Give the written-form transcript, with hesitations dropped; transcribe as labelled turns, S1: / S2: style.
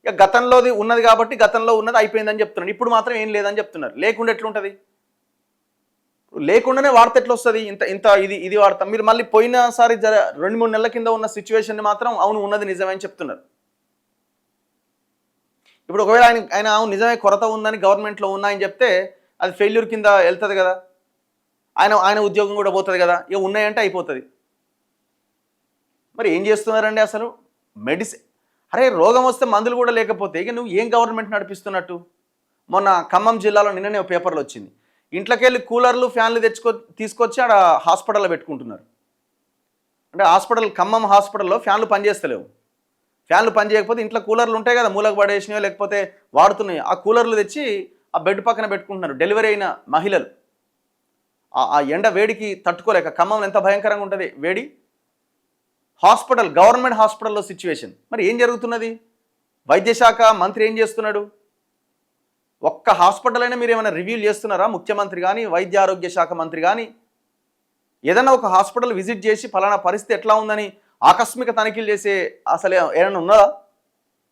S1: ఇక గతంలోది ఉన్నది కాబట్టి గతంలో ఉన్నది అయిపోయిందని చెప్తున్నారు. ఇప్పుడు మాత్రం ఏం లేదని చెప్తున్నారు. లేకుండా ఎట్లుంటుంది? లేకుండానే వార్త ఎట్లా వస్తుంది? ఇంత ఇంత ఇది వార్త. మీరు మళ్ళీ పోయినసారి 2-3 నెలల కింద ఉన్న సిచ్యువేషన్ని మాత్రం అవును ఉన్నది నిజమే అని చెప్తున్నారు. ఇప్పుడు ఒకవేళ ఆయన అవును నిజమే కొరత ఉందని గవర్నమెంట్లో ఉన్నాయని చెప్తే అది ఫెయిల్యూర్ కింద వెళ్తుంది కదా, ఆయన ఉద్యోగం కూడా పోతుంది కదా. ఇక ఉన్నాయంటే అయిపోతుంది. మరి ఏం చేస్తున్నారండి అసలు? అరే రోగం వస్తే మందులు కూడా లేకపోతే ఇక నువ్వు ఏం గవర్నమెంట్ నడిపిస్తున్నట్టు? మొన్న ఖమ్మం జిల్లాలో నిన్ననే పేపర్లో వచ్చింది. ఇంట్లోకి వెళ్ళి కూలర్లు ఫ్యాన్లు తీసుకొచ్చి ఆడ హాస్పిటల్లో పెట్టుకుంటున్నారు. అంటే ఖమ్మం హాస్పిటల్లో ఫ్యాన్లు పనిచేస్తలేవు. ఫ్యాన్లు పనిచేయకపోతే ఇంట్లో కూలర్లు ఉంటాయి కదా, మూలకు పడేసినాయో లేకపోతే వాడుతున్నాయి, ఆ కూలర్లు తెచ్చి ఆ బెడ్ పక్కన పెట్టుకుంటున్నారు డెలివరీ అయిన మహిళలు. ఆ ఎండ వేడికి తట్టుకోలేక. ఖమ్మంలో ఎంత భయంకరంగా ఉంటుంది వేడి. గవర్నమెంట్ హాస్పిటల్లో సిచ్యువేషన్. మరి ఏం జరుగుతున్నది? వైద్యశాఖ మంత్రి ఏం చేస్తున్నాడు? ఒక్క హాస్పిటల్ అయినా మీరు ఏమైనా రివ్యూలు చేస్తున్నారా? ముఖ్యమంత్రి కానీ వైద్య ఆరోగ్య శాఖ మంత్రి కానీ ఏదైనా ఒక హాస్పిటల్ విజిట్ చేసి ఫలానా పరిస్థితి ఎట్లా ఉందని ఆకస్మిక తనిఖీలు చేసే అసలు ఏమైనా ఉన్నదా?